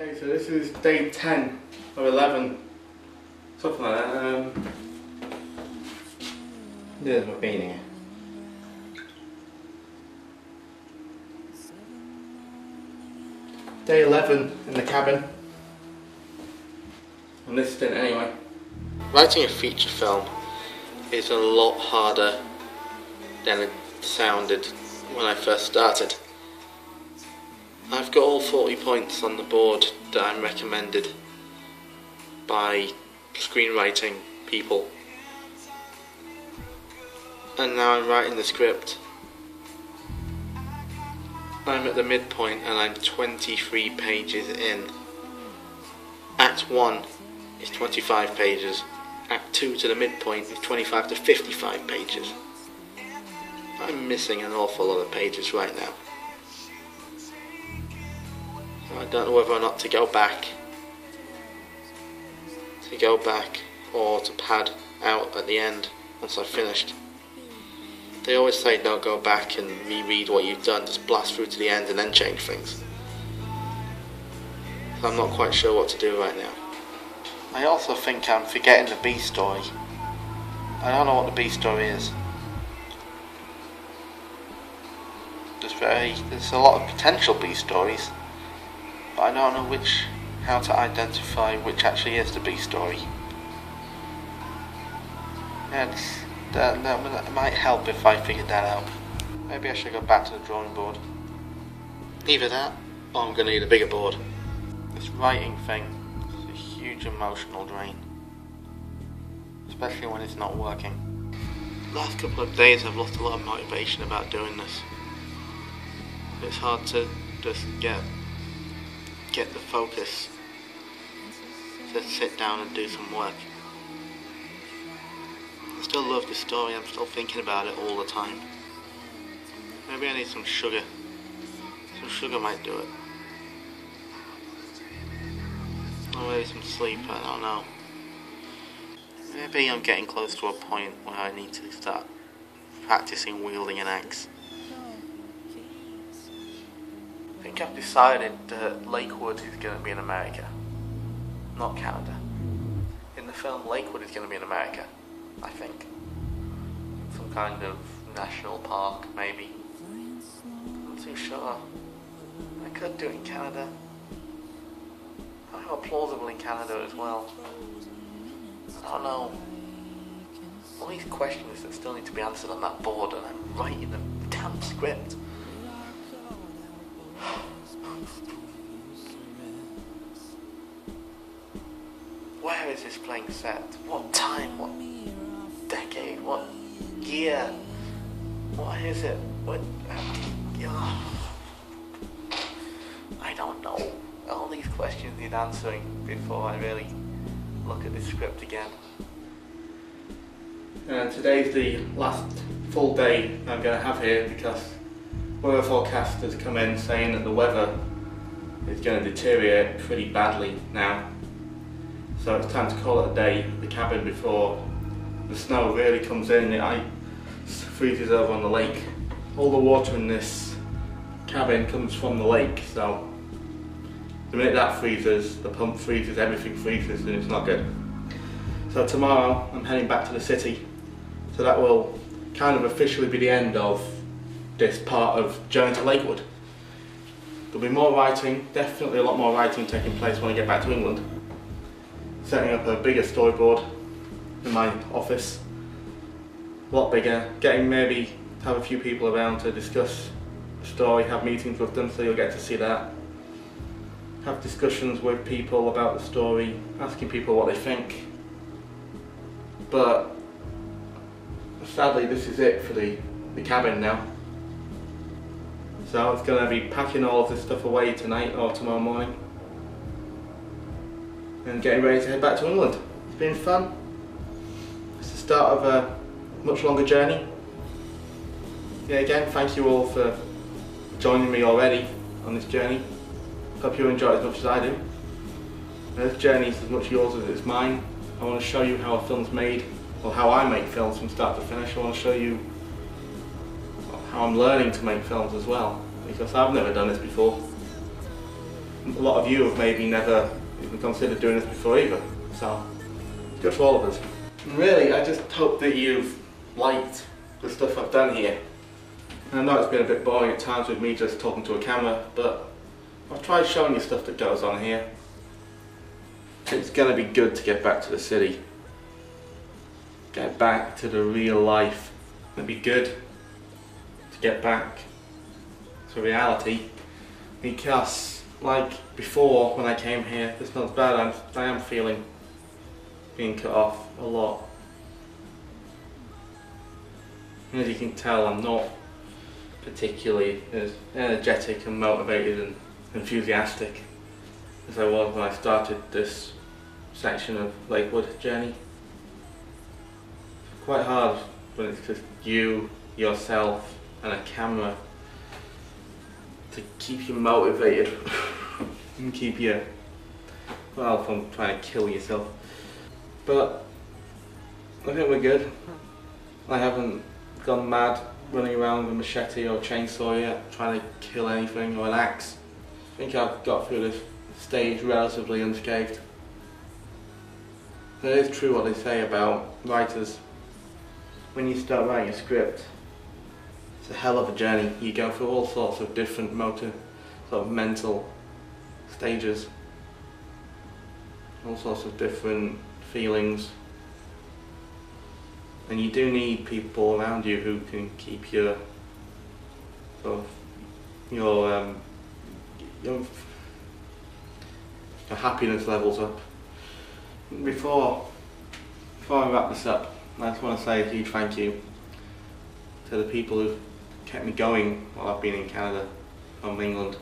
Okay, so this is day 10 or 11, something like that. There's my bean here. Day 11 in the cabin. On this stint anyway. Writing a feature film is a lot harder than it sounded when I first started. I've got all 40 points on the board that I'm recommended by screenwriting people, and now I'm writing the script. I'm at the midpoint and I'm 23 pages in. Act 1 is 25 pages. Act 2 to the midpoint is 25 to 55 pages. I'm missing an awful lot of pages right now. So I don't know whether or not to go back or to pad out at the end once I've finished. They always say don't go back and reread what you've done, just blast through to the end and then change things. So I'm not quite sure what to do right now. I also think I'm forgetting the B story. I don't know what the B story is. There's a lot of potential B stories, but I don't know how to identify which actually is the B story. That might help if I figured that out. Maybe I should go back to the drawing board. Either that, or I'm going to need a bigger board. This writing thing is a huge emotional drain, especially when it's not working. Last couple of days I've lost a lot of motivation about doing this. It's hard to just get the focus to sit down and do some work. I still love the story, I'm still thinking about it all the time. Maybe I need some sugar. Some sugar might do it. Or maybe some sleep, I don't know. Maybe I'm getting close to a point where I need to start practicing wielding an axe. I think I've decided that Lakewood is going to be in America, not Canada. In the film, Lakewood is going to be in America, I think. Some kind of national park, maybe. I'm not too sure. I could do it in Canada. I know plausible in Canada as well. I don't know. All these questions that still need to be answered on that board, and I'm writing a damn script. Where is this playing set? What time? What decade? What year? What is it? What? I don't know. All these questions need answering before I really look at this script again. And today's the last full day I'm going to have here because weather forecast has come in saying that the weather is going to deteriorate pretty badly now. So it's time to call it a day at the cabin before the snow really comes in, the ice freezes over on the lake. All the water in this cabin comes from the lake, so the minute that freezes, the pump freezes, everything freezes, and it's not good. So tomorrow I'm heading back to the city, so that will kind of officially be the end of this part of Journey to Lakewood. There'll be more writing, definitely a lot more writing taking place when I get back to England. Setting up a bigger storyboard in my office, a lot bigger, getting maybe to have a few people around to discuss the story, have meetings with them, so you'll get to see that. Have discussions with people about the story, asking people what they think. But sadly this is it for the cabin now. So I was going to be packing all of this stuff away tonight or tomorrow morning and getting ready to head back to England. It's been fun. It's the start of a much longer journey. Yeah, again, thank you all for joining me already on this journey. Hope you enjoy it as much as I do. This journey is as much yours as it's mine. I want to show you how a film's made, or how I make films from start to finish. I want to show you how I'm learning to make films as well, because I've never done this before. a lot of you have maybe never even considered doing this before either. So, it's good for all of us. And really, I just hope that you've liked the stuff I've done here. And I know it's been a bit boring at times with me just talking to a camera, but I've tried showing you stuff that goes on here. It's gonna be good to get back to the city. Get back to the real life. It'll be good to get back to reality, because like before when I came here, it's not as bad. I am feeling being cut off a lot. And as you can tell, I'm not particularly as energetic and motivated and enthusiastic as I was when I started this section of Lakewood journey. It's quite hard when it's just you, yourself and a camera to keep you motivated and keep you, well, from trying to kill yourself. But I think we're good. I haven't gone mad running around with a machete or a chainsaw yet, trying to kill anything, or an axe. I think I've got through this stage relatively unscathed. It is true what they say about writers. When you start writing a script, it's a hell of a journey. You go through all sorts of different sort of mental stages, all sorts of different feelings, and you do need people around you who can keep your your happiness levels up. Before I wrap this up, I just want to say a huge thank you to the people who've kept me going while I've been in Canada, from England,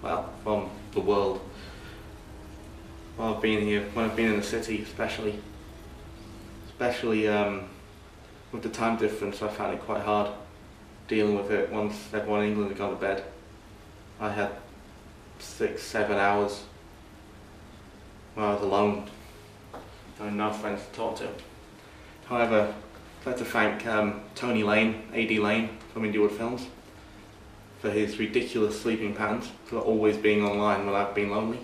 well, from the world. While I've been here, when I've been in the city especially with the time difference, I found it quite hard dealing with it once everyone in England had gone to bed. I had 6-7 hours where I was alone, having no friends to talk to. However, I'd like to thank Tony Lane, A.D. Lane from Indiewood Films, for his ridiculous sleeping patterns, for always being online when I've been lonely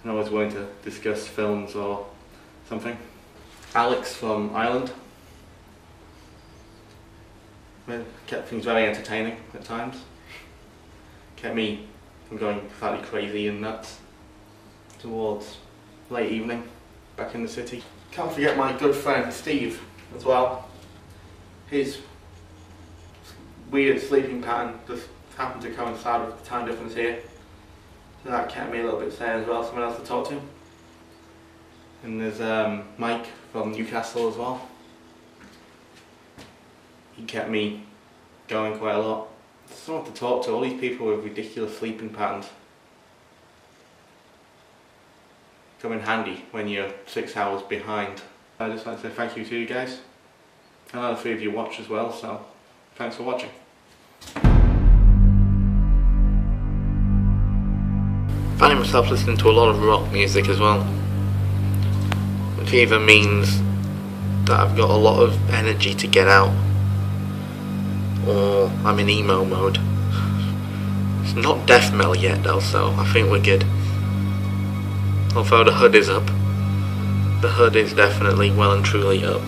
and always willing to discuss films or something. Alex from Ireland kept things very entertaining at times, kept me from going slightly crazy and nuts towards late evening back in the city. Can't forget my good friend Steve as well. His weird sleeping pattern just happened to coincide with the time difference here, so that kept me a little bit sane as well, someone else to talk to. And there's Mike from Newcastle as well. He kept me going quite a lot. Someone to talk to, all these people with ridiculous sleeping patterns come in handy when you're 6 hours behind. I'd just like to say thank you to you guys. I know the 3 of you watch as well, so thanks for watching. Finding myself listening to a lot of rock music as well, which either means that I've got a lot of energy to get out, or I'm in emo mode. It's not death metal yet though, so I think we're good. Although the hood is up. The hood is definitely well and truly up.